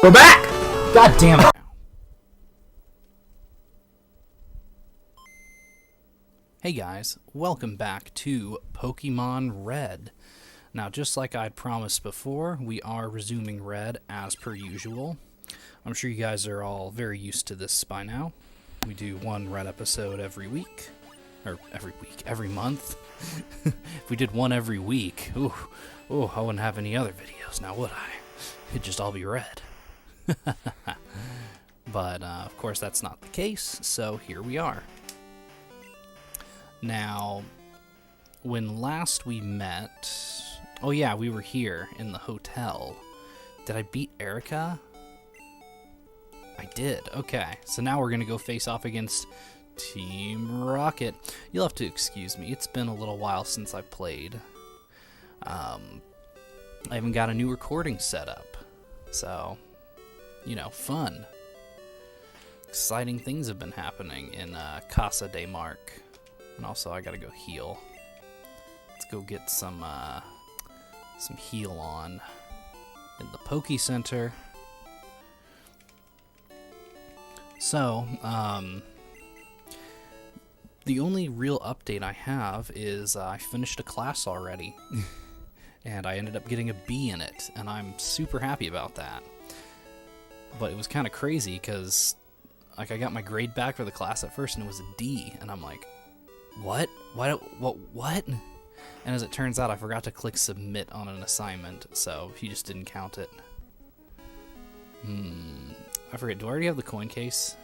We're back! God damn it. Hey guys, welcome back to Pokemon Red. Now, just like I'd promised before, we are resuming Red as per usual. I'm sure you guys are all very used to this by now. We do one Red episode every week. Or every month. If we did one every week, I wouldn't have any other videos now, would I? It'd just all be Red. But, of course, that's not the case, so here we are. Now, when last we met... Oh yeah, we were here in the hotel. Did I beat Erica? I did. Okay, so now we're going to go face off against Team Rocket. You'll have to excuse me. It's been a little while since I played. I haven't got a new recording set up. So, you know, fun. Exciting things have been happening in Casa de Mark. And also, I gotta go heal. Let's go get some heal on in the Poke Center. So, the only real update I have is I finished a class already. And I ended up getting a B in it, and I'm super happy about that. But it was kind of crazy, because like, I got my grade back for the class at first, and it was a D, and I'm like, what? What? And as it turns out, I forgot to click submit on an assignment, so he just didn't count it. I forget, do I already have the coin case?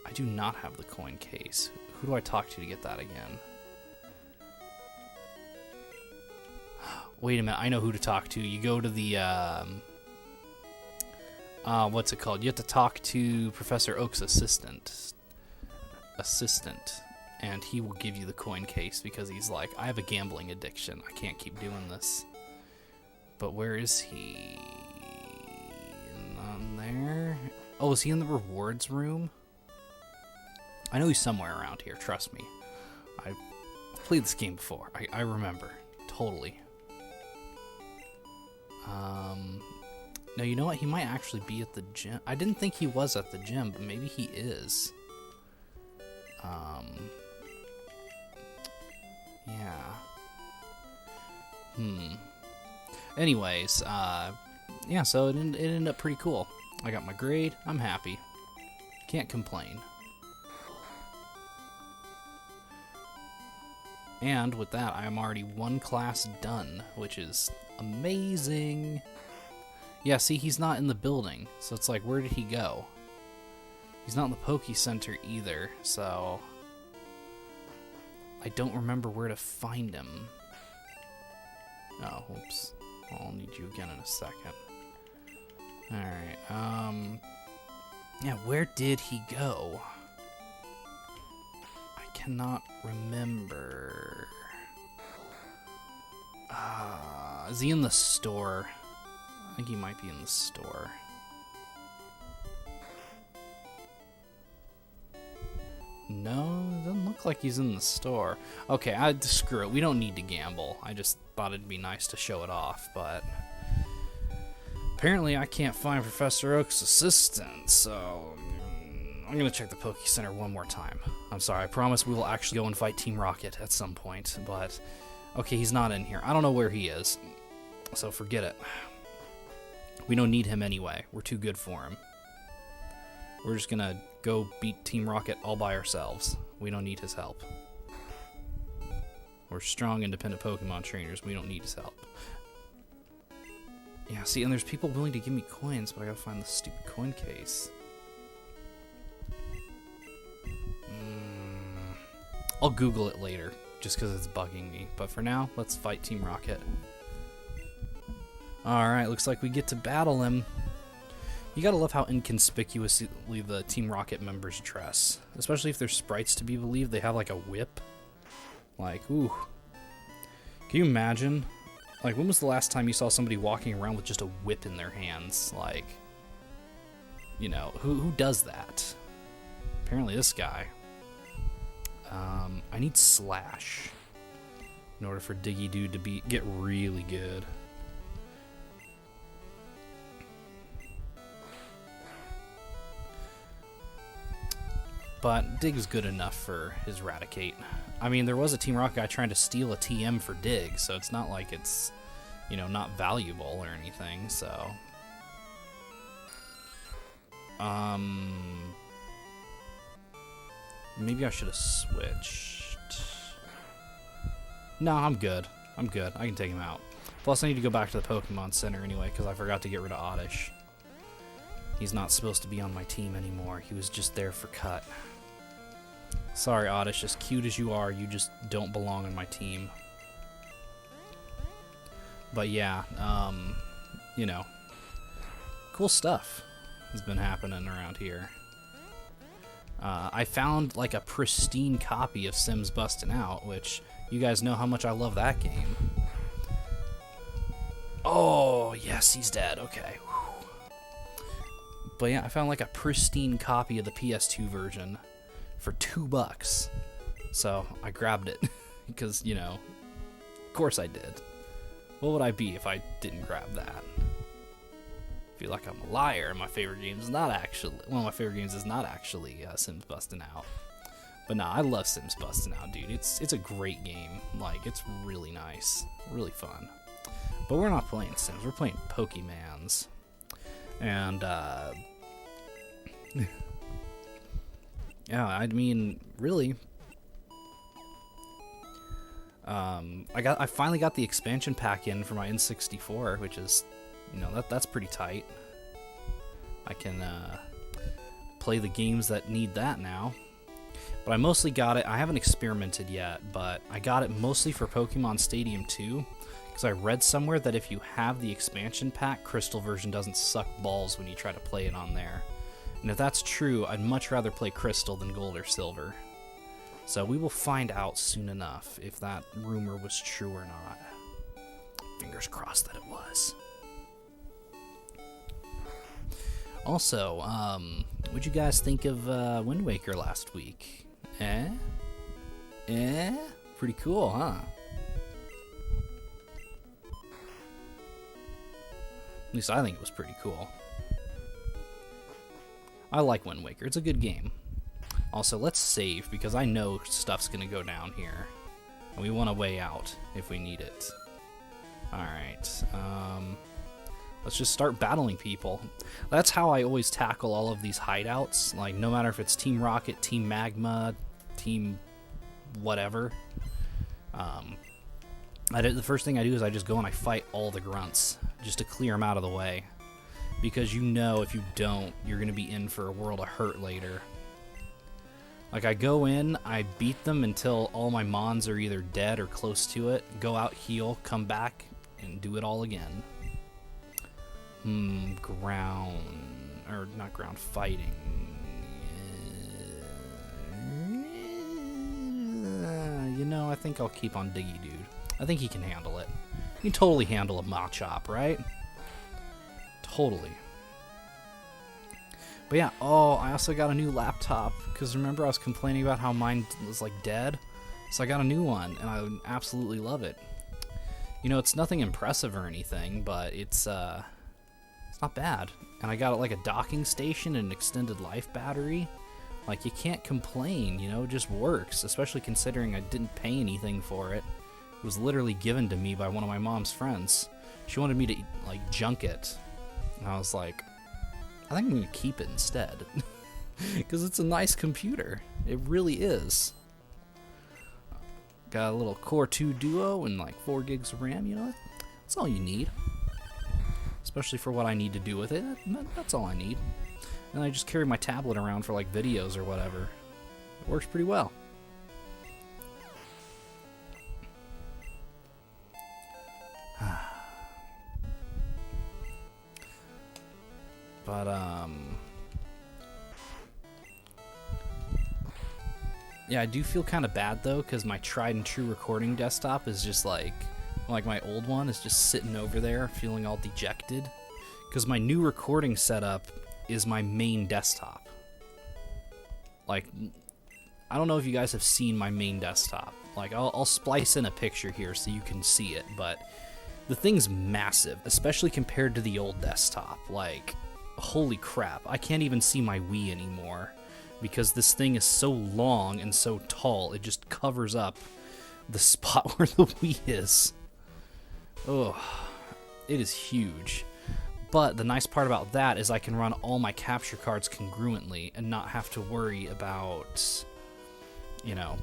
I do not have the coin case. Who do I talk to get that again? Wait a minute, I know who to talk to. You go to the, what's it called? You have to talk to Professor Oak's assistant, and he will give you the coin case because he's like, I have a gambling addiction. I can't keep doing this. But where is he? Not there. Oh, is he in the rewards room? I know he's somewhere around here, trust me. I've played this game before. I remember. Totally. Now, you know what? He might actually be at the gym. I didn't think he was at the gym, but maybe he is. Yeah. Anyways, yeah, so it ended up pretty cool. I got my grade. I'm happy. Can't complain. And with that, I am already one class done, which is amazing. Yeah, see, he's not in the building, so it's like, where did he go? He's not in the Poke Center either, so I don't remember where to find him. Oh, whoops. I'll need you again in a second. Alright, yeah, where did he go? I cannot remember. Is he in the store? I think he might be in the store. No, it doesn't look like he's in the store. Okay, screw it. We don't need to gamble. I just thought it'd be nice to show it off, but apparently I can't find Professor Oak's assistant, so I'm gonna check the Poke Center one more time. I'm sorry, I promise we will actually go and fight Team Rocket at some point, but okay, he's not in here. I don't know where he is, so forget it. We don't need him anyway. We're too good for him. We're just gonna go beat Team Rocket all by ourselves. We don't need his help. We're strong, independent Pokemon trainers. We don't need his help. Yeah, see, and there's people willing to give me coins, but I gotta find the stupid coin case. I'll Google it later, just because it's bugging me. But for now, let's fight Team Rocket. Alright, looks like we get to battle him. You gotta love how inconspicuously the Team Rocket members dress. Especially if they're sprites to be believed, they have like a whip. Like, ooh. Can you imagine? Like, when was the last time you saw somebody walking around with just a whip in their hands? Like, you know, who does that? Apparently this guy. I need Slash in order for Diggy Dude to get really good. but Dig's good enough for his Raticate. I mean, there was a Team Rocket guy trying to steal a TM for Dig, so it's not like it's, you know, not valuable or anything, so... Maybe I should have switched. No, I'm good. I'm good. I can take him out. Plus, I need to go back to the Pokemon Center anyway, because I forgot to get rid of Oddish. He's not supposed to be on my team anymore. He was just there for cut. Sorry, Oddish. As cute as you are, you just don't belong on my team. But yeah, you know, cool stuff has been happening around here. I found like a pristine copy of Sims Bustin' Out, which you guys know how much I love that game. Oh, yes, he's dead. Okay. Whew. But yeah, I found like a pristine copy of the PS2 version for $2. So I grabbed it because, you know, of course I did. What would I be if I didn't grab that? I feel like I'm a liar. My favorite game is not actually... One of my favorite games is not actually Sims Bustin' Out. But nah, I love Sims Bustin' Out, dude. It's a great game. Like, it's really nice. Really fun. But we're not playing Sims. We're playing Pokemans. And, yeah, I mean, really... I finally got the expansion pack in for my N64, which is... You know, that's pretty tight. I can play the games that need that now. But I mostly got it, I haven't experimented yet, but I got it mostly for Pokemon Stadium 2, because I read somewhere that if you have the expansion pack, Crystal version doesn't suck balls when you try to play it on there. And if that's true, I'd much rather play Crystal than Gold or Silver. So we will find out soon enough if that rumor was true or not. Fingers crossed that it was. Also, what'd you guys think of Wind Waker last week? Eh? Pretty cool, huh? At least I think it was pretty cool. I like Wind Waker. It's a good game. Also, let's save, because I know stuff's gonna go down here. And we want a way out if we need it. Alright, let's just start battling people. That's how I always tackle all of these hideouts. Like, no matter if it's Team Rocket, Team Magma, Team whatever. The first thing I do is I just go and I fight all the grunts, just to clear them out of the way. Because you know if you don't, you're going to be in for a world of hurt later. Like, I go in, I beat them until all my mons are either dead or close to it, go out, heal, come back, and do it all again. Fighting. You know, I think I'll keep on Diggy Dude. I think he can handle it. He can totally handle a Machop, right? Totally. But yeah, I also got a new laptop, because remember I was complaining about how mine was like dead? So I got a new one, and I absolutely love it. You know, it's nothing impressive or anything, but it's not bad. And I got it like a docking station and an extended life battery. Like, you can't complain, you know, it just works, especially considering I didn't pay anything for it. It was literally given to me by one of my mom's friends. She wanted me to, like, junk it. And I was like, I think I'm going to keep it instead. Because it's a nice computer. It really is. Got a little Core 2 Duo and like 4 gigs of RAM, you know? That's all you need. Especially for what I need to do with it. That's all I need. And I just carry my tablet around for like videos or whatever. It works pretty well. But, yeah, I do feel kind of bad, though, because my tried and true recording desktop is just like my old one is just sitting over there feeling all dejected. Because my new recording setup is my main desktop. Like, I don't know if you guys have seen my main desktop. Like, I'll splice in a picture here so you can see it, but the thing's massive, especially compared to the old desktop. Like, holy crap, I can't even see my Wii anymore because this thing is so long and so tall, it just covers up the spot where the Wii is. Oh, it is huge. But the nice part about that is I can run all my capture cards congruently and not have to worry about, you know,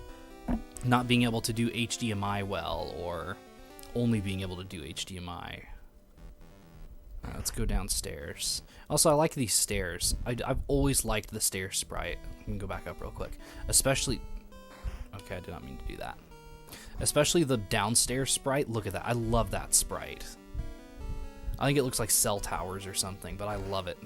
not being able to do HDMI well or only being able to do HDMI. Let's go downstairs. Also, I like these stairs. I've always liked the stair sprite. I can go back up real quick. Especially... Okay, I did not mean to do that. Especially the downstairs sprite. Look at that. I love that sprite. I think it looks like cell towers or something, but I love it.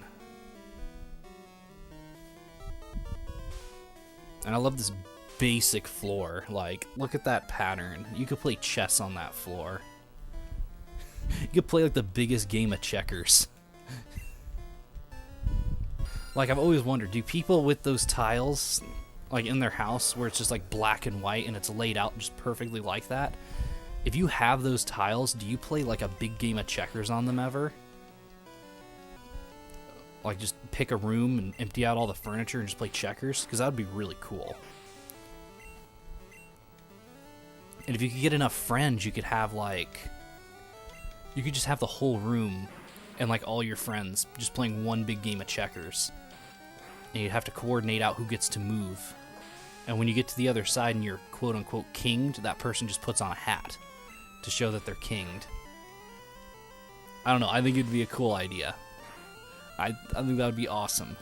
And I love this basic floor. Like, look at that pattern. You could play chess on that floor. You could play like the biggest game of checkers. Like, I've always wondered, do people with those tiles, like in their house, where it's just like black and white and it's laid out just perfectly like that, if you have those tiles, do you play like a big game of checkers on them ever? Like, just pick a room and empty out all the furniture and just play checkers? Because that would be really cool. And if you could get enough friends, you could have like... You could just have the whole room and like all your friends just playing one big game of checkers. And you'd have to coordinate out who gets to move. And when you get to the other side and you're quote-unquote kinged, that person just puts on a hat to show that they're kinged. I don't know. I think it'd be a cool idea. I think that would be awesome.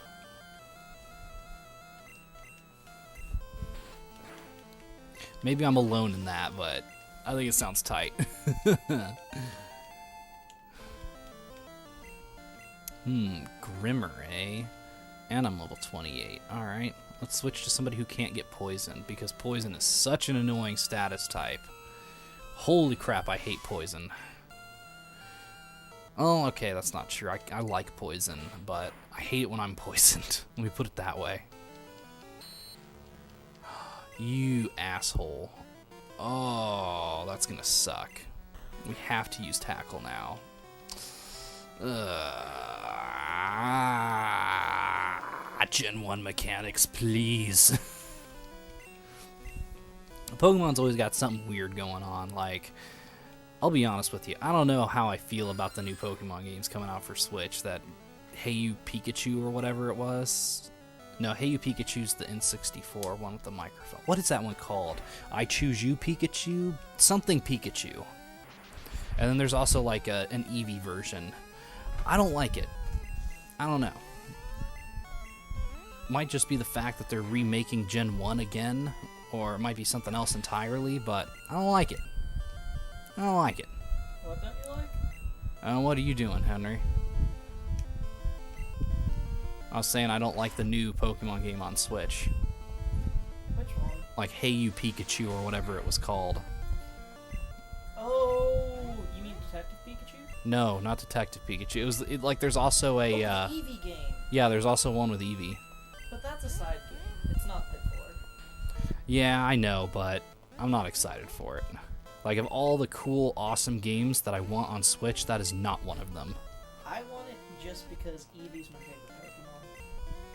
Maybe I'm alone in that, but I think it sounds tight. Grimmer, eh? And I'm level 28. Alright, let's switch to somebody who can't get poisoned, because poison is such an annoying status type. Holy crap, I hate poison. Oh, okay, that's not true. I like poison, but I hate it when I'm poisoned. Let me put it that way. You asshole. Oh, that's gonna suck. We have to use tackle now. Gen 1 mechanics, please. Pokemon's always got something weird going on. Like, I'll be honest with you, I don't know how I feel about the new Pokemon games coming out for Switch. That Hey You Pikachu or whatever it was. No, Hey You Pikachu's the N64 one with the microphone. What is that one called? I Choose You Pikachu? Something Pikachu. And then there's also like an Eevee version. I don't like it. I don't know. Might just be the fact that they're remaking Gen 1 again, or it might be something else entirely, but I don't like it. I don't like it. What don't you like? What are you doing, Henry? I was saying I don't like the new Pokemon game on Switch. Which one? Like Hey You Pikachu or whatever it was called. Oh, you mean Detective Pikachu? No, not Detective Pikachu. It was like there's also a the Eevee game. yeah, there's also one with Eevee. But that's a side game. It's not Pitfall. Yeah, I know, but I'm not excited for it. Like, of all the cool, awesome games that I want on Switch, that is not one of them. I want it just because Eevee's my favorite Pokemon.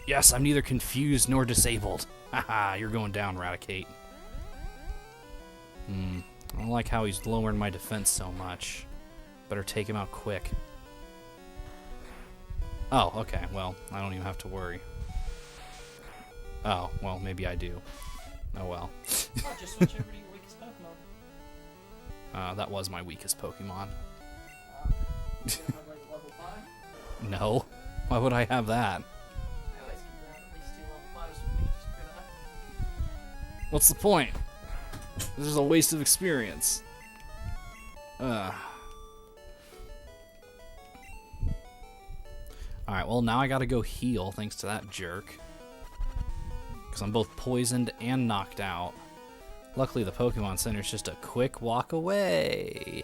Yes, I'm neither confused nor disabled. Haha, you're going down, Raticate. I don't like how he's lowering my defense so much. Better take him out quick. Oh, okay, well, I don't even have to worry. Oh, well, maybe I do. Oh well. Oh, just switch over to your weakest Pokemon. That was my weakest Pokemon. You don't have like level 5? No. Why would I have that? I always keep around at least 2 level 5s for me just for that. What's the point? This is a waste of experience. Alright, well now I gotta go heal thanks to that jerk. Because I'm both poisoned and knocked out. Luckily the Pokemon Center is just a quick walk away.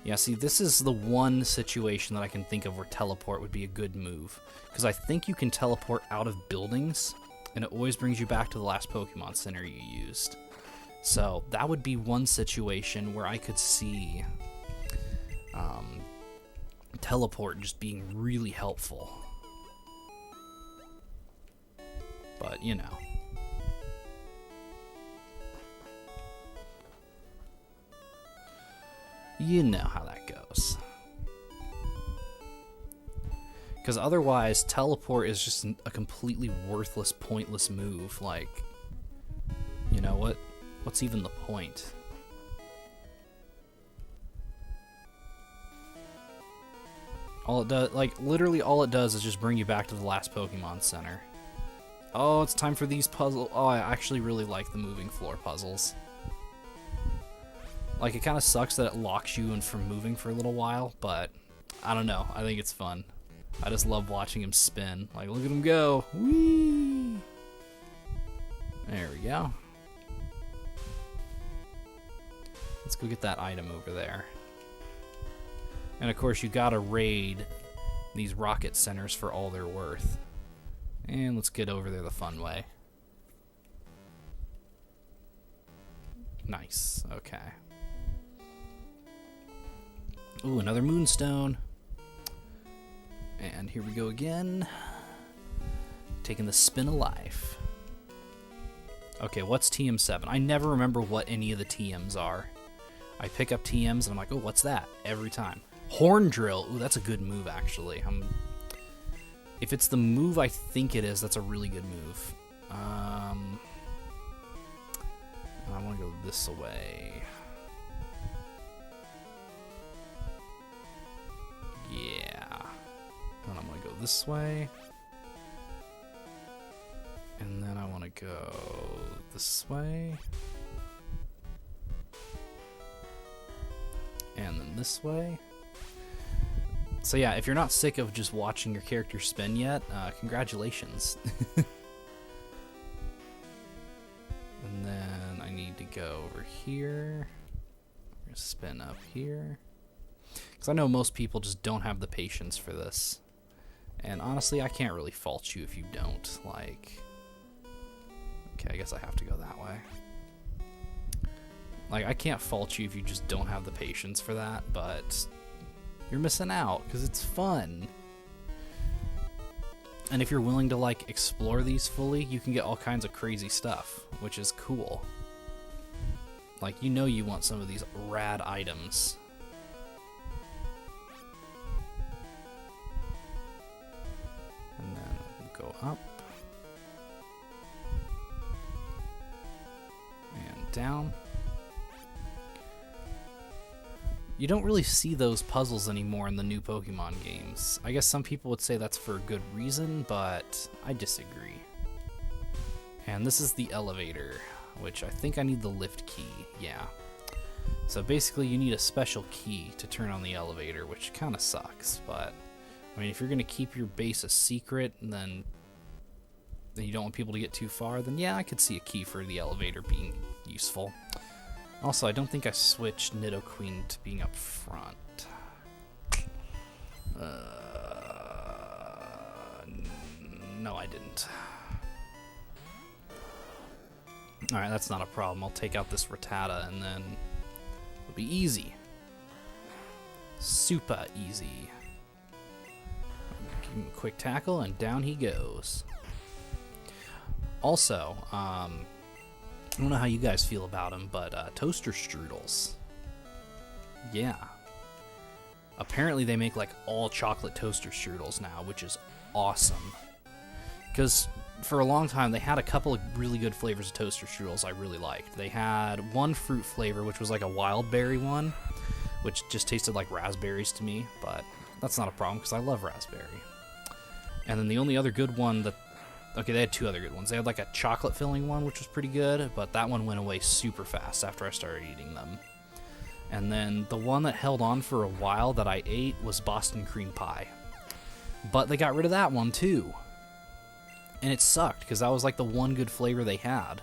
Yeah, see, this is the one situation that I can think of where teleport would be a good move. Because I think you can teleport out of buildings, and it always brings you back to the last Pokemon Center you used. So that would be one situation where I could see teleport just being really helpful. But, you know. You know how that goes. Because otherwise, teleport is just a completely worthless, pointless move. Like, you know, what's even the point? All it does, like, literally all it does is just bring you back to the last Pokemon Center. Oh, it's time for these puzzles. Oh, I actually really like the moving floor puzzles. Like, it kind of sucks that it locks you in from moving for a little while, but I don't know. I think it's fun. I just love watching him spin. Like, look at him go. Whee! There we go. Let's go get that item over there. And of course, you gotta raid these rocket centers for all they're worth. And let's get over there the fun way. Nice. Okay. Ooh, another moonstone. And here we go again. Taking the spin of life. Okay, what's TM7? I never remember what any of the TMs are. I pick up TMs and I'm like, oh, what's that? Every time. Horn drill. Ooh, that's a good move, actually. If it's the move I think it is, that's a really good move. I want to go this way. Yeah. And I'm going to go this way. And then I want to go this way. And then this way. So yeah, if you're not sick of just watching your character spin yet, congratulations. And then I need to go over here. I'm gonna spin up here. Because I know most people just don't have the patience for this. And honestly, I can't really fault you if you don't. Like, okay, I guess I have to go that way. Like, I can't fault you if you just don't have the patience for that, but you're missing out because it's fun. And if you're willing to, like, explore these fully, you can get all kinds of crazy stuff, which is cool. Like, you know you want some of these rad items. And then go up. And down. You don't really see those puzzles anymore in the new Pokemon games. I guess some people would say that's for a good reason, but I disagree. And this is the elevator, which I think I need the lift key. Yeah. So basically you need a special key to turn on the elevator, which kind of sucks, but I mean, if you're going to keep your base a secret and then you don't want people to get too far, then yeah, I could see a key for the elevator being useful. Also, I don't think I switched Nidoqueen to being up front. No, I didn't. Alright, that's not a problem. I'll take out this Rattata and then it'll be easy. Super easy. Give him a quick tackle and down he goes. Also, I don't know how you guys feel about them, but toaster strudels. Yeah. Apparently they make like all chocolate toaster strudels now, which is awesome. Because for a long time they had a couple of really good flavors of toaster strudels I really liked. They had one fruit flavor, which was like a wild berry one, which just tasted like raspberries to me, but that's not a problem because I love raspberry. And then the only other good one that okay, they had two other good ones. They had like a chocolate filling one, which was pretty good, but that one went away super fast after I started eating them. And then the one that held on for a while that I ate was Boston cream pie. But they got rid of that one too. And it sucked because that was like the one good flavor they had.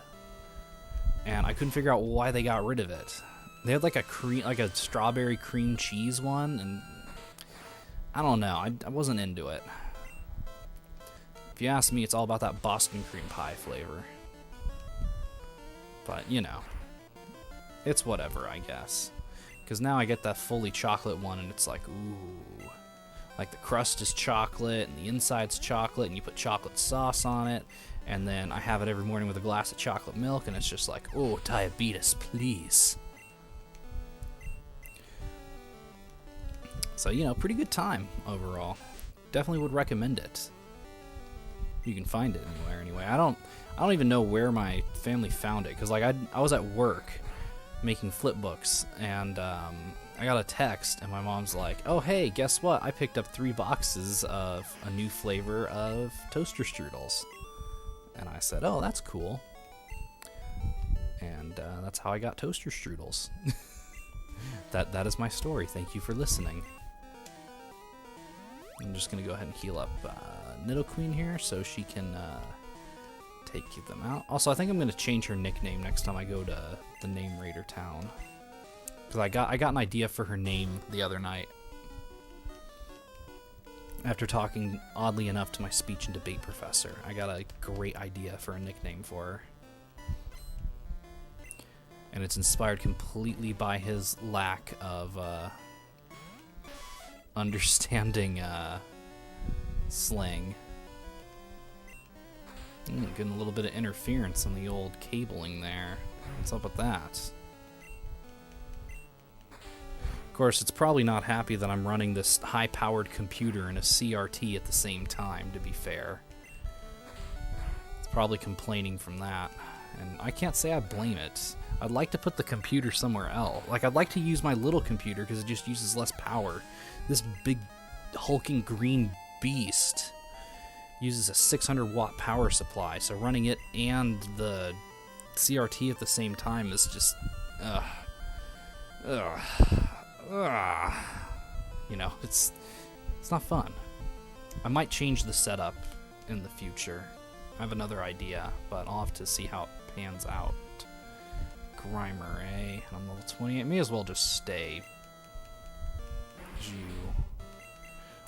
And I couldn't figure out why they got rid of it. They had like a strawberry cream cheese one, and I don't know, I wasn't into it. If you ask me, it's all about that Boston cream pie flavor. But, you know, it's whatever, I guess. Because now I get that fully chocolate one, and it's like, ooh. Like, the crust is chocolate, and the inside's chocolate, and you put chocolate sauce on it. And then I have it every morning with a glass of chocolate milk, and it's just like, oh, diabetes, please. So, you know, pretty good time overall. Definitely would recommend it. You can find it anywhere anyway. I don't even know where my family found it, because like I was at work making flip books, and I got a text, and my mom's like, oh hey, guess what, I picked up 3 boxes of a new flavor of toaster strudels. And I said, oh, that's cool. And that's how I got toaster strudels. That is my story. Thank you for listening. I'm just gonna go ahead and heal up Nidoqueen here so she can take them out. Also, I think I'm gonna change her nickname next time I go to the Name Raider town, because I got an idea for her name the other night after talking, oddly enough, to my speech and debate professor. I got a great idea for a nickname for her, and it's inspired completely by his lack of understanding slang. Getting a little bit of interference on the old cabling there. What's up with that? Of course, it's probably not happy that I'm running this high-powered computer and a CRT at the same time, to be fair. It's probably complaining from that, and I can't say I blame it. I'd like to put the computer somewhere else. Like, I'd like to use my little computer because it just uses less power. This big, hulking green beast uses a 600-watt power supply, so running it and the CRT at the same time is just... You know, it's not fun. I might change the setup in the future. I have another idea, but I'll have to see how it pans out. Grimer, eh? And I'm level 28. May as well just stay. Jew.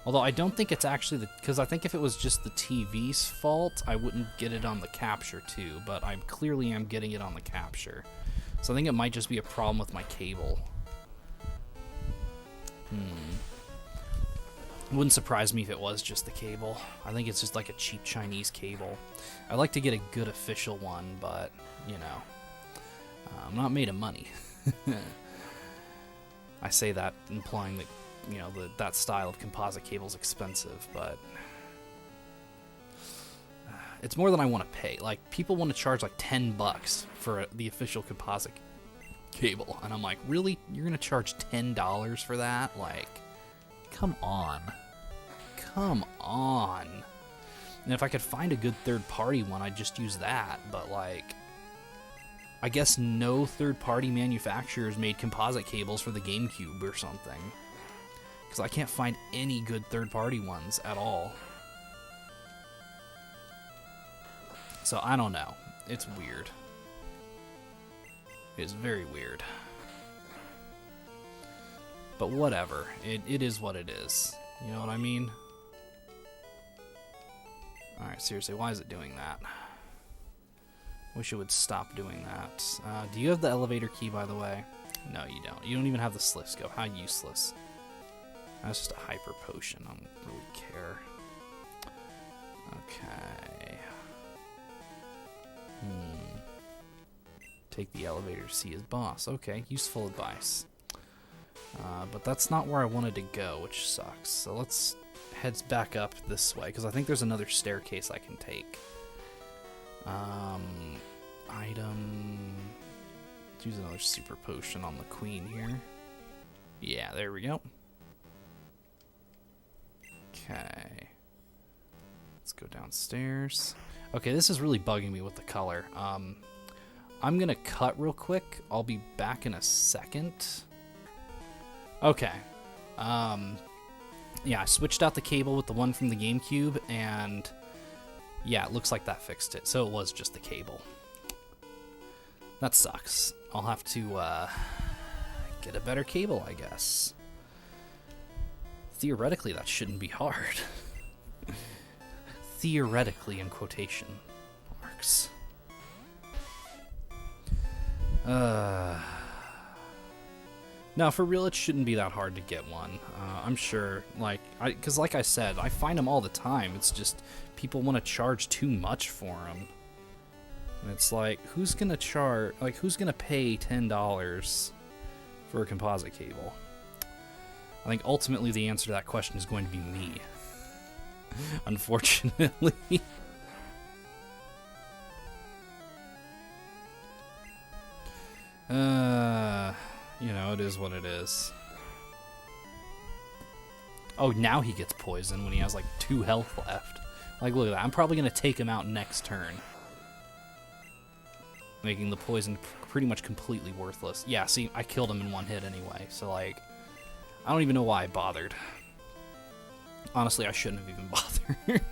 Although I don't think it's actually because I think if it was just the TV's fault, I wouldn't get it on the capture too, but I clearly am getting it on the capture. So I think it might just be a problem with my cable. It wouldn't surprise me if it was just the cable. I think it's just like a cheap Chinese cable. I'd like to get a good official one, but, you know, I'm not made of money. I say that implying that, you know, that style of composite cable is expensive, but it's more than I want to pay. Like, people want to charge like $10 for the official composite cable, and I'm like, really? You're gonna charge $10 for that? Like, come on. And if I could find a good third-party one, I'd just use that, but like, I guess no third-party manufacturers made composite cables for the GameCube or something, because I can't find any good third-party ones at all. So I don't know. It's weird. It is very weird. But whatever. It is what it is. You know what I mean? Alright, seriously, why is it doing that? Wish it would stop doing that. Do you have the elevator key, by the way? No, you don't. You don't even have the Slisko. How useless. That's just a hyper potion. I don't really care. Okay. Take the elevator to see his boss. Okay, useful advice. But that's not where I wanted to go, which sucks. So let's head back up this way, because I think there's another staircase I can take. Item... Let's use another super potion on the queen here. Yeah, there we go. Okay. Let's go downstairs. Okay, this is really bugging me with the color. I'm gonna cut real quick. I'll be back in a second. Okay. Yeah, I switched out the cable with the one from the GameCube, and yeah, it looks like that fixed it. So it was just the cable. That sucks. I'll have to get a better cable, I guess. Theoretically, that shouldn't be hard. Theoretically, in quotation marks. No, for real, it shouldn't be that hard to get one. I'm sure, because like I said, I find them all the time. It's just people want to charge too much for them. And it's like, who's gonna pay $10 for a composite cable? I think ultimately the answer to that question is going to be me. Unfortunately. You know, it is what it is. Oh, now he gets poisoned when he has like 2 health left. Like, look at that. I'm probably going to take him out next turn. Making the poison pretty much completely worthless. Yeah, see, I killed him in 1 hit anyway. So, like, I don't even know why I bothered. Honestly, I shouldn't have even bothered.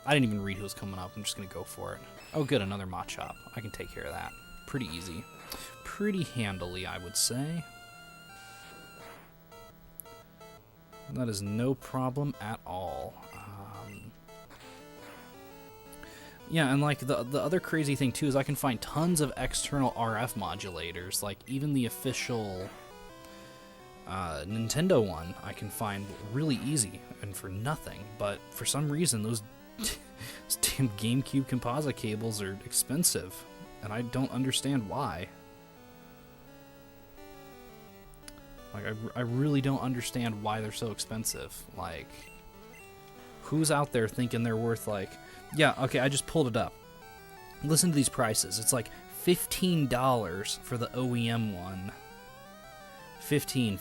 I didn't even read who was coming up. I'm just going to go for it. Oh, good, another Machop. I can take care of that. Pretty easy. Pretty handily, I would say. That is no problem at all. Yeah, and like the other crazy thing too is I can find tons of external RF modulators. Like even the official Nintendo one I can find really easy and for nothing. But for some reason those damn GameCube composite cables are expensive, and I don't understand why. Like, I really don't understand why they're so expensive. Like, who's out there thinking they're worth, like... Yeah, okay, I just pulled it up. Listen to these prices. It's like $15 for the OEM one. 15.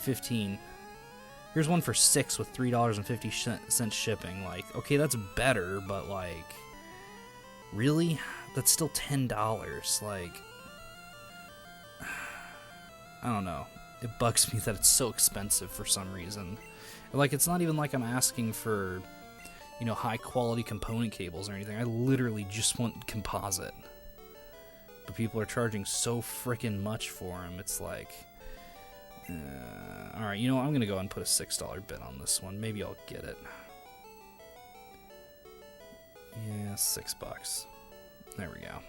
Here's one for $6 with $3.50 shipping. Like, okay, that's better, but, like... Really? That's still $10. Like... I don't know. It bugs me that it's so expensive for some reason. Like, it's not even like I'm asking for, you know, high-quality component cables or anything. I literally just want composite. But people are charging so frickin' much for them. It's like... Alright, you know what? I'm gonna go ahead and put a $6 bid on this one. Maybe I'll get it. Yeah, $6. There we go.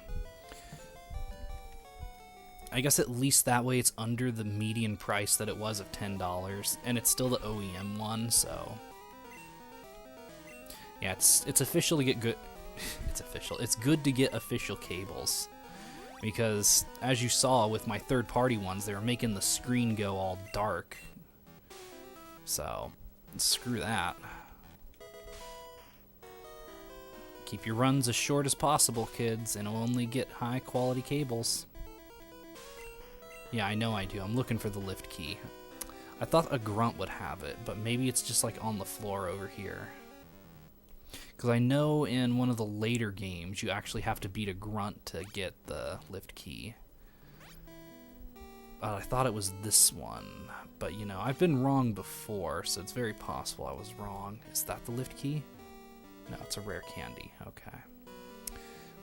I guess at least that way it's under the median price that it was of $10, and it's still the OEM one, so... Yeah, it's official to get good... It's official. It's good to get official cables. Because, as you saw with my third-party ones, they were making the screen go all dark. So, screw that. Keep your runs as short as possible, kids, and only get high-quality cables. Yeah, I know I do. I'm looking for the lift key. I thought a grunt would have it, but maybe it's just like on the floor over here. Because I know in one of the later games you actually have to beat a grunt to get the lift key. I thought it was this one, but you know, I've been wrong before, so it's very possible I was wrong. Is that the lift key? No, it's a rare candy. Okay.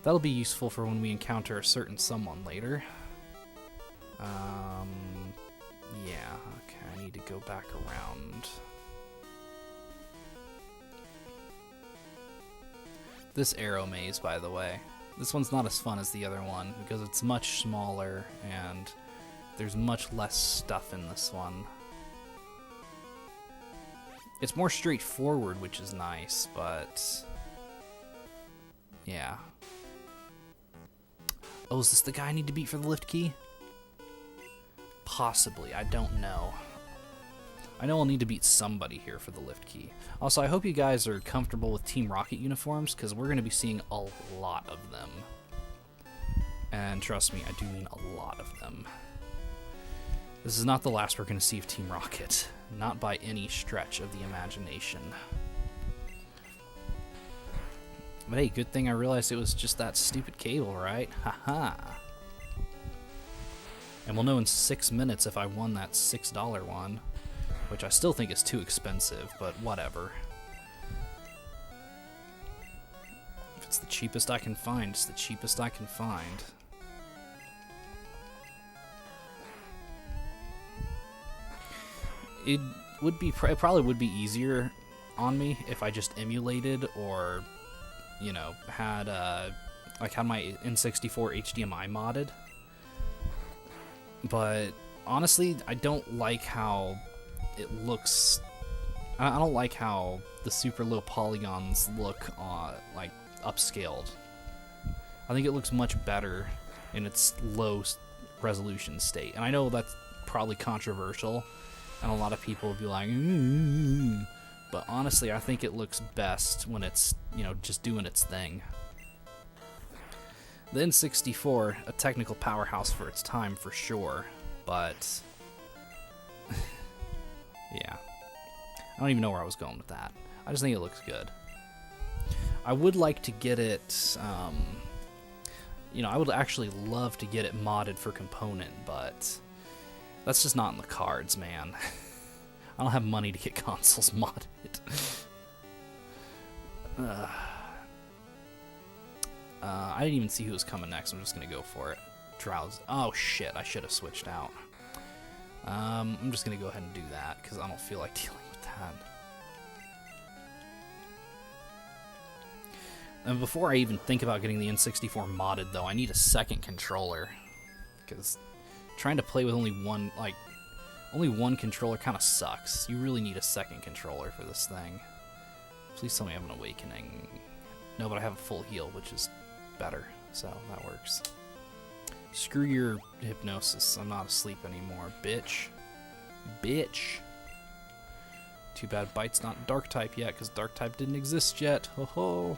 That'll be useful for when we encounter a certain someone later. Yeah, okay, I need to go back around. This arrow maze, by the way, this one's not as fun as the other one because it's much smaller and there's much less stuff in this one. It's more straightforward, which is nice, but yeah. Oh, is this the guy I need to beat for the lift key? Possibly, I don't know. I know I'll need to beat somebody here for the lift key. Also, I hope you guys are comfortable with Team Rocket uniforms, because we're going to be seeing a lot of them. And trust me, I do mean a lot of them. This is not the last we're going to see of Team Rocket. Not by any stretch of the imagination. But hey, good thing I realized it was just that stupid cable, right? Haha. And we'll know in 6 minutes if I won that $6 one, which I still think is too expensive, but whatever. If it's the cheapest I can find, it's the cheapest I can find. It probably would be easier on me if I just emulated or, you know, had my N64 HDMI modded. But honestly, I don't like how it looks. I don't like how the super low polygons look like upscaled. I think it looks much better in its low resolution state. And I know that's probably controversial, and a lot of people will be like, but honestly, I think it looks best when it's, just doing its thing. The N64, a technical powerhouse for its time for sure, but yeah. I don't even know where I was going with that. I just think it looks good. I would like to get it, I would actually love to get it modded for component, but that's just not in the cards, man. I don't have money to get consoles modded. I didn't even see who was coming next. I'm just gonna go for it. Drowse. Oh shit, I should have switched out. I'm just gonna go ahead and do that because I don't feel like dealing with that. And before I even think about getting the N64 modded, though, I need a second controller because trying to play with only one controller kind of sucks. You really need a second controller for this thing. Please tell me I have an awakening. No, but I have a full heal, which is better, so that works. Screw your hypnosis. I'm not asleep anymore, bitch. Bitch. Too bad Bite's not dark type yet, because dark type didn't exist yet. Ho ho.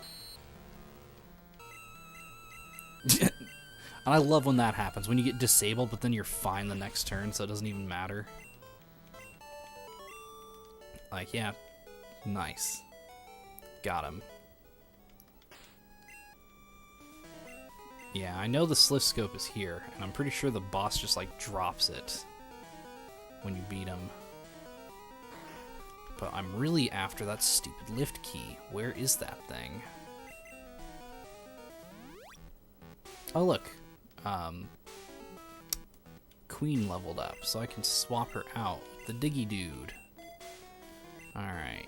And I love when that happens, when you get disabled, but then you're fine the next turn, so it doesn't even matter. Like, yeah, nice. Got him. Yeah, I know the Sliff Scope is here, and I'm pretty sure the boss just, drops it when you beat him. But I'm really after that stupid lift key. Where is that thing? Oh, look. Queen leveled up, so I can swap her out with the Diggy Dude. Alright.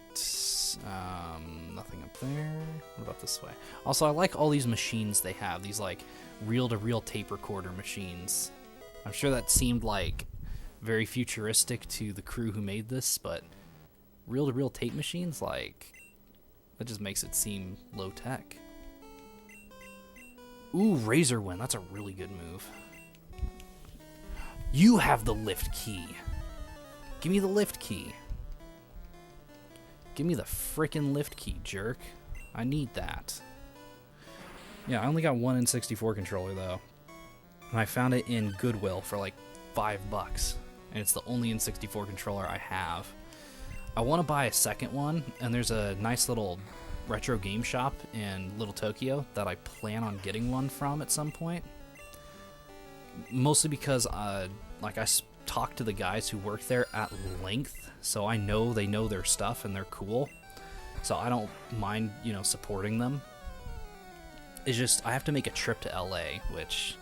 Nothing up there. What about this way? Also, I like all these machines they have. These, reel-to-reel tape recorder machines. I'm sure that seemed, very futuristic to the crew who made this, but reel-to-reel tape machines, that just makes it seem low-tech. Ooh, Razor Wind. That's a really good move. You have the lift key. Give me the lift key. Give me the frickin' lift key, jerk. I need that. Yeah, I only got one N64 controller, though. And I found it in Goodwill for $5. And it's the only N64 controller I have. I want to buy a second one, and there's a nice little retro game shop in Little Tokyo that I plan on getting one from at some point. Mostly because, I talked to the guys who work there at length, so I know they know their stuff and they're cool. So I don't mind, supporting them. It's just, I have to make a trip to LA, which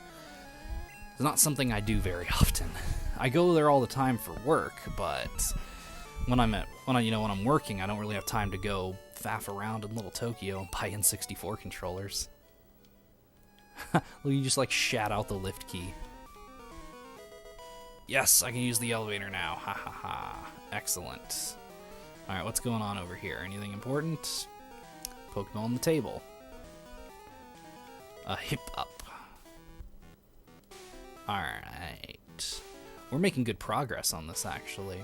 is not something I do very often. I go there all the time for work, but when I'm working, I don't really have time to go faff around in Little Tokyo and buy N64 controllers. Well, you just shat out the lift key. Yes, I can use the elevator now. Ha ha ha. Excellent. Alright, what's going on over here? Anything important? Pokemon on the table. A hip up. Alright. We're making good progress on this, actually.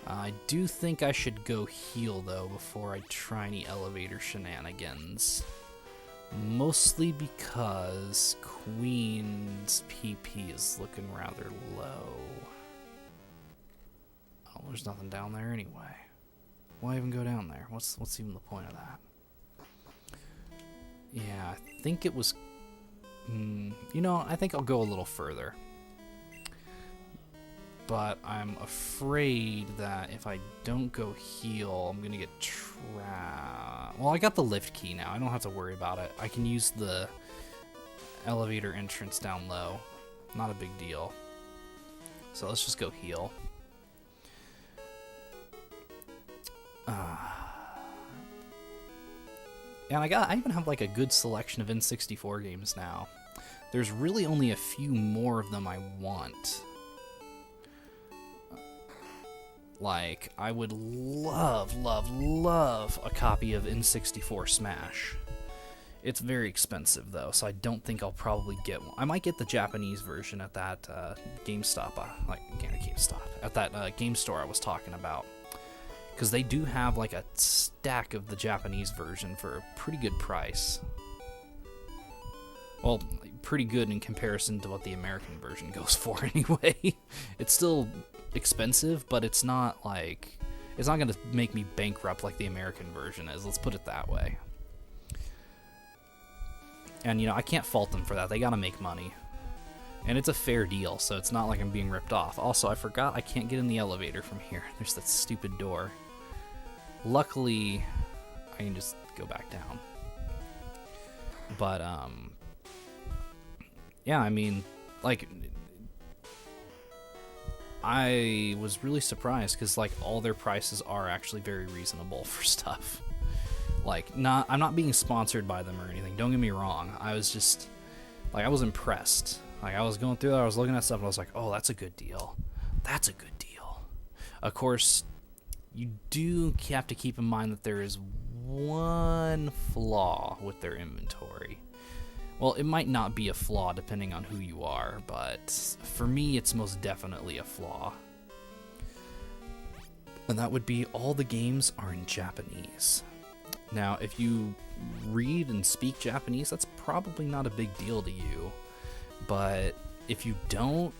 I do think I should go heal, though, before I try any elevator shenanigans. Mostly because Queen's PP is looking rather low. Oh, there's nothing down there anyway. Why even go down there? What's even the point of that? Yeah, I think it was... I think I'll go a little further. But I'm afraid that if I don't go heal, I'm going to get trapped. Well, I got the lift key now. I don't have to worry about it. I can use the elevator entrance down low. Not a big deal. So let's just go heal. And I even have a good selection of N64 games now. There's really only a few more of them I want. Like, I would love, love, love a copy of N64 Smash. It's very expensive, though, so I don't think I'll probably get one. I might get the Japanese version at that GameStop, at that game store I was talking about. Because they do have, like, a stack of the Japanese version for a pretty good price. Well, pretty good in comparison to what the American version goes for, anyway. It's still expensive, but it's not, like... It's not going to make me bankrupt like the American version is, let's put it that way. And, you know, I can't fault them for that. They gotta make money. And it's a fair deal, so it's not like I'm being ripped off. Also, I forgot I can't get in the elevator from here. There's that stupid door. Luckily, I can just go back down. But, yeah, I mean, like, I was really surprised because, like, all their prices are actually very reasonable for stuff. Like, I'm not being sponsored by them or anything. Don't get me wrong. I was just, like, I was impressed. Like, I was going through it, I was looking at stuff, and I was like, oh, that's a good deal. That's a good deal. Of course, you do have to keep in mind that there is one flaw with their inventory. Well, it might not be a flaw depending on who you are, but for me, it's most definitely a flaw. And that would be all the games are in Japanese. Now, if you read and speak Japanese, that's probably not a big deal to you. But if you don't,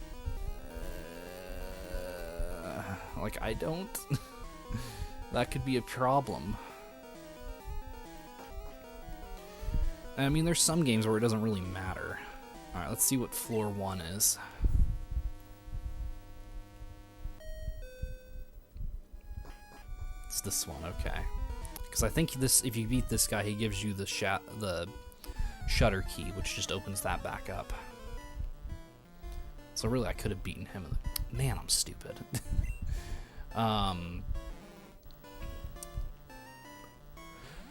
like I don't, that could be a problem. I mean, there's some games where it doesn't really matter. Alright, let's see what floor 1 is. It's this one, okay. Because I think this, if you beat this guy, he gives you the shutter key, which just opens that back up. So really, I could have beaten him. Man, I'm stupid. But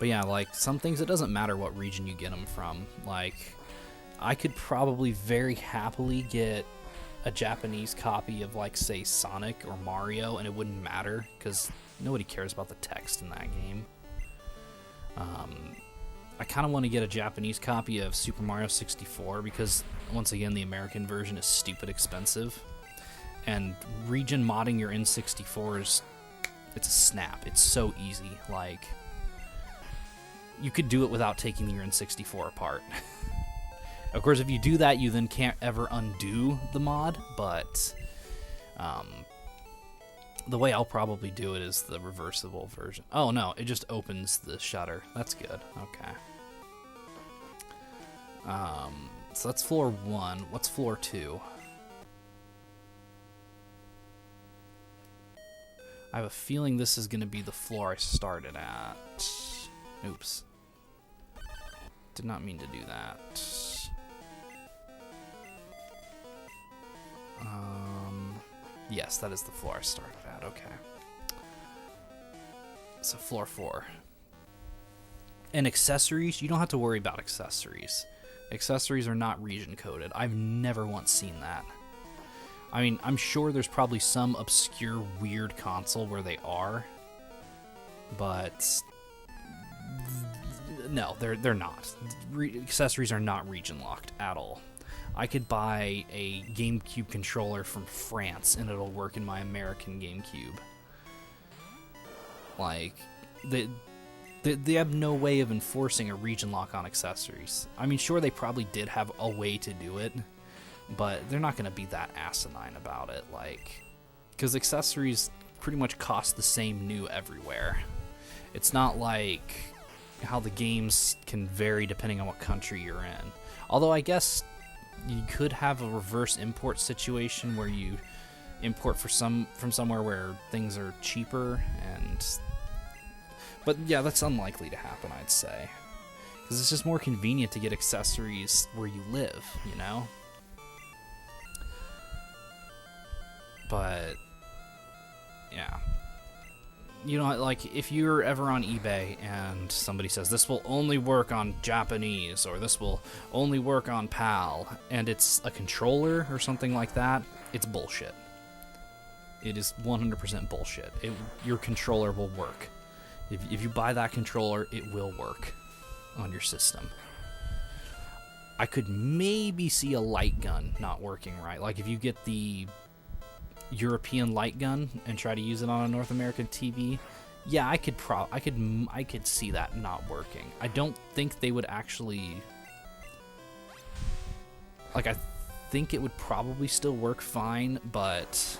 yeah, like, some things, it doesn't matter what region you get them from. Like, I could probably very happily get a Japanese copy of, like, say, Sonic or Mario, and it wouldn't matter, because nobody cares about the text in that game. I kind of want to get a Japanese copy of Super Mario 64 because, once again, the American version is stupid expensive. And region modding your N64 is, it's a snap. It's so easy. Like, you could do it without taking your N64 apart. Of course, if you do that, you then can't ever undo the mod, but the way I'll probably do it is the reversible version. Oh no, it just opens the shutter. That's good. Okay. So that's floor 1. What's floor 2? I have a feeling this is going to be the floor I started at. Oops. Did not mean to do that. Yes, that is the floor I started at. Okay. So floor 4. And accessories, you don't have to worry about accessories. Accessories are not region coded. I've never once seen that. I mean, I'm sure there's probably some obscure weird console where they are, but no, they're not. Accessories are not region locked at all. I could buy a GameCube controller from France and it'll work in my American GameCube. Like, they have no way of enforcing a region lock on accessories. I mean, sure, they probably did have a way to do it, but they're not going to be that asinine about it, like, because accessories pretty much cost the same new everywhere. It's not like how the games can vary depending on what country you're in. Although I guess you could have a reverse import situation where you import from somewhere where things are cheaper, but yeah, that's unlikely to happen, I'd say, because it's just more convenient to get accessories where you live, you know? But yeah, you know, like, if you're ever on eBay and somebody says, this will only work on Japanese, or this will only work on PAL, and it's a controller or something like that, it's bullshit. It is 100% bullshit. Your controller will work. If you buy that controller, it will work on your system. I could maybe see a light gun not working right. Like, if you get the European light gun and try to use it on a North American TV, yeah, I could see that not working. I don't think they would actually, like, I think it would probably still work fine, but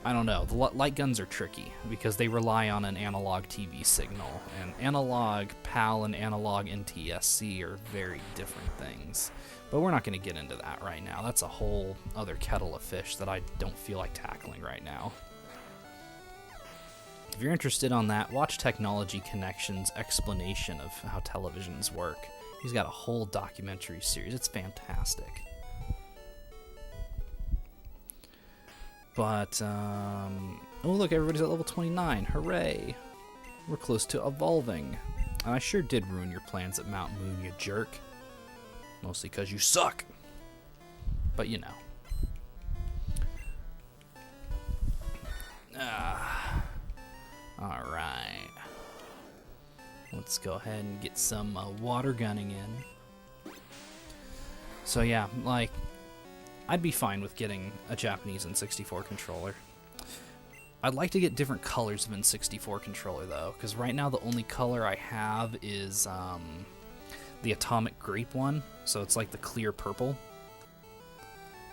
I don't know. The light guns are tricky because they rely on an analog TV signal, and analog PAL and analog NTSC are very different things. But we're not going to get into that right now. That's a whole other kettle of fish that I don't feel like tackling right now. If you're interested on that, watch Technology Connection's explanation of how televisions work. He's got a whole documentary series. It's fantastic. But, oh look, everybody's at level 29. Hooray! We're close to evolving. And I sure did ruin your plans at Mount Moon, you jerk. Mostly because you suck. But you know. Alright. Let's go ahead and get some water gunning in. So yeah, like, I'd be fine with getting a Japanese N64 controller. I'd like to get different colors of N64 controller though, because right now the only color I have is the Atomic Grape one, so it's like the clear purple.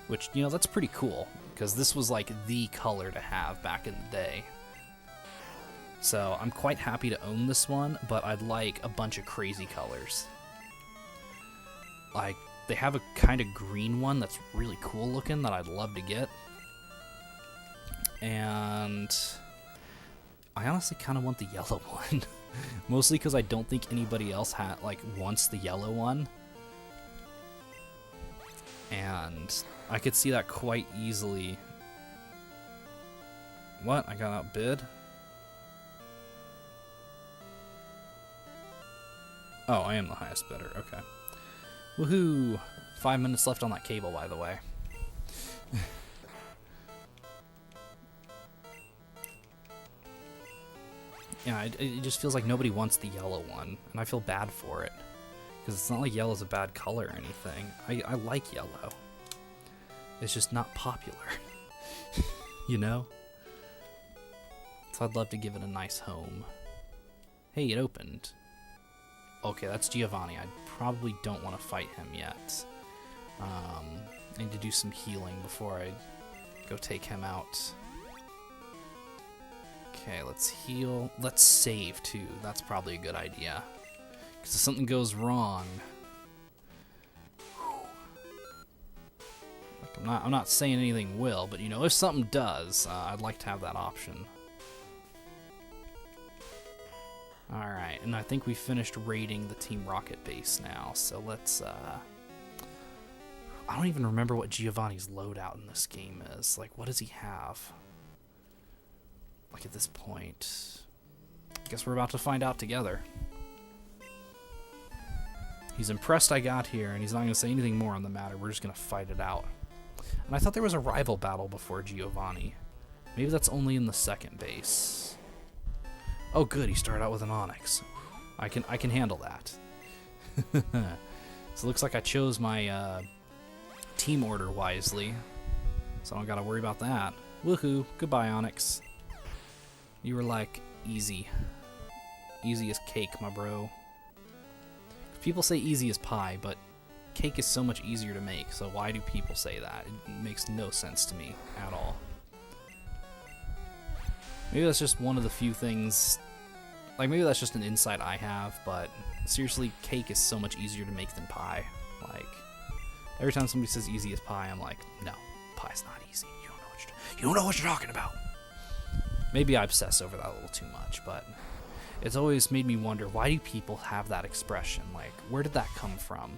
Which, you know, that's pretty cool, because this was like the color to have back in the day. So I'm quite happy to own this one, but I'd like a bunch of crazy colors. Like, they have a kind of green one that's really cool looking that I'd love to get. And I honestly kind of want the yellow one. Mostly because I don't think anybody else wants the yellow one. And I could see that quite easily. What? I got outbid? Oh, I am the highest bidder. Okay. Woohoo! 5 minutes left on that cable, by the way. Yeah, it just feels like nobody wants the yellow one, and I feel bad for it. Because it's not like yellow's a bad color or anything. I like yellow. It's just not popular. You know? So I'd love to give it a nice home. Hey, it opened. Okay, that's Giovanni. I probably don't want to fight him yet. I need to do some healing before I go take him out. Okay, let's heal. Let's save, too. That's probably a good idea. Because if something goes wrong... Like, I'm not saying anything will, but, you know, if something does, I'd like to have that option. Alright, and I think we finished raiding the Team Rocket base now, so let's, I don't even remember what Giovanni's loadout in this game is. Like, what does he have? Like, at this point... I guess we're about to find out together. He's impressed I got here, and he's not going to say anything more on the matter. We're just going to fight it out. And I thought there was a rival battle before Giovanni. Maybe that's only in the second base. Oh, good, he started out with an Onyx. I can handle that. So it looks like I chose my team order wisely, so I don't gotta worry about that. Woohoo! Goodbye, Onyx. You were like easy. Easy as cake, my bro. People say easy as pie, but cake is so much easier to make, so why do people say that? It makes no sense to me at all. Maybe that's just one of the few things, like maybe that's just an insight I have, but seriously, cake is so much easier to make than pie. Like, every time somebody says easy as pie, I'm like, no, pie's not easy. You don't know what you're talking about. Maybe I obsess over that a little too much, but it's always made me wonder, why do people have that expression? Like, where did that come from?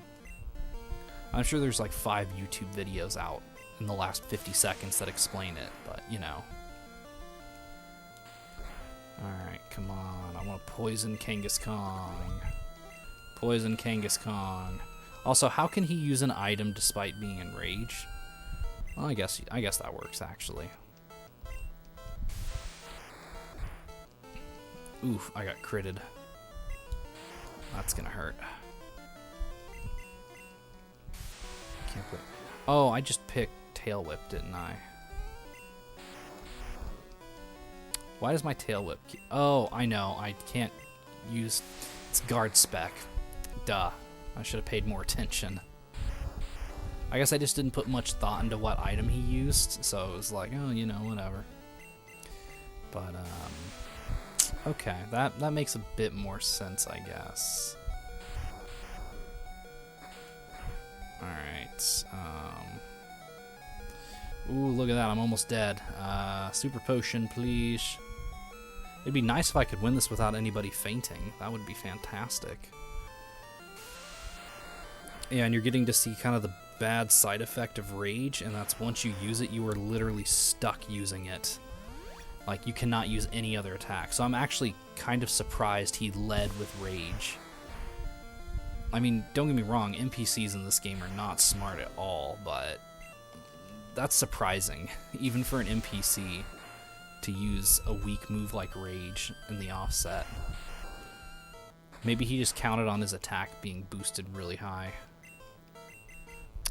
I'm sure there's like 5 YouTube videos out in the last 50 seconds that explain it, but you know. Alright, come on. I want to poison Kangaskhan. Poison Kangaskhan. Also, how can he use an item despite being in rage? Well, I guess that works, actually. Oof, I got critted. That's gonna hurt. Can't put... Oh, I just picked Tail Whip, didn't I? Why does my Tail Whip... Oh, I know. I can't use... It's guard spec. Duh. I should have paid more attention. I guess I just didn't put much thought into what item he used, so it was like, oh, you know, whatever. But, okay, that makes a bit more sense, I guess. Alright, ooh, look at that, I'm almost dead. Super potion, please. It'd be nice if I could win this without anybody fainting. That would be fantastic. Yeah, and you're getting to see kind of the bad side effect of rage, and that's once you use it, you are literally stuck using it. Like, you cannot use any other attack. So I'm actually kind of surprised he led with rage. I mean, don't get me wrong, NPCs in this game are not smart at all, but that's surprising, even for an NPC, to use a weak move like rage in the offset. Maybe he just counted on his attack being boosted really high.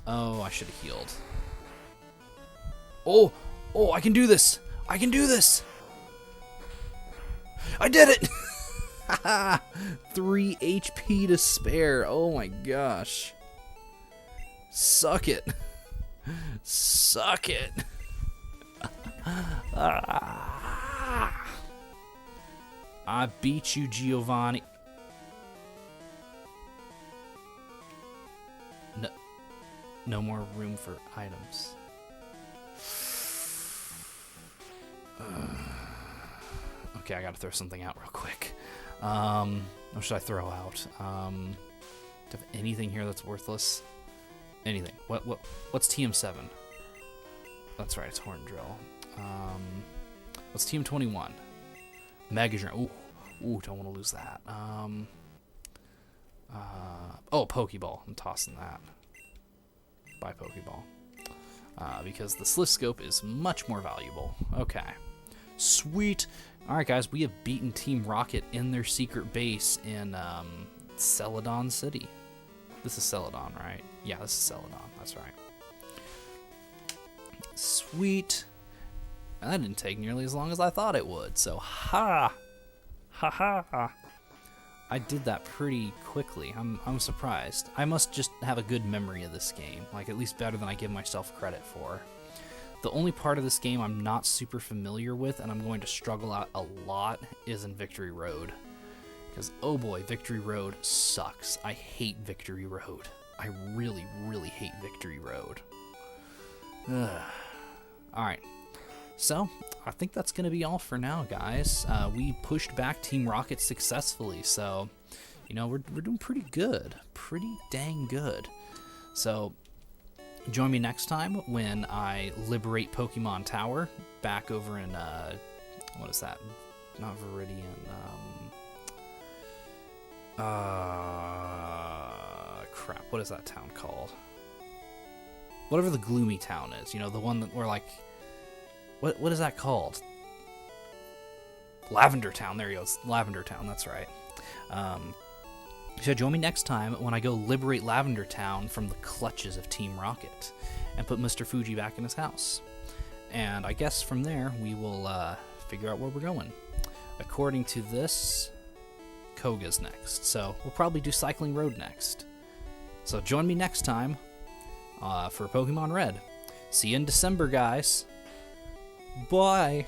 Oh, I should have healed. Oh, I can do this! I can do this! I did it! 3 HP to spare. Oh my gosh. Suck it. Suck it. I beat you, Giovanni. No more room for items. Okay, I gotta throw something out real quick. What should I throw out? Do I have anything here that's worthless? Anything. What's TM7? That's right, it's Horn Drill. What's TM21? Mega Drain. Ooh, don't want to lose that. Oh, Pokeball. I'm tossing that. Buy Pokeball. Because the Sliff Scope is much more valuable. Okay. Sweet. Alright, guys, we have beaten Team Rocket in their secret base in Celadon City. This is Celadon, right? Yeah, this is Celadon. That's right. Sweet. And that didn't take nearly as long as I thought it would, so ha! Ha ha ha! I did that pretty quickly. I'm surprised. I must just have a good memory of this game, like at least better than I give myself credit for. The only part of this game I'm not super familiar with and I'm going to struggle out a lot is in Victory Road. Because, oh boy, Victory Road sucks. I hate Victory Road. I really, really hate Victory Road. Alright. So, I think that's going to be all for now, guys. We pushed back Team Rocket successfully, so, you know, we're doing pretty good. Pretty dang good. So, join me next time when I liberate Pokemon Tower back over in, what is that? Not Viridian, crap, what is that town called? Whatever the gloomy town is, you know, the one that we're like, what is that called? Lavender Town, there you go, it's Lavender Town, that's right. So join me next time when I go liberate Lavender Town from the clutches of Team Rocket and put Mr. Fuji back in his house. And I guess from there we will figure out where we're going. According to this, Koga's next, so we'll probably do Cycling Road next. So join me next time for Pokemon Red. See you in December, guys. Bye.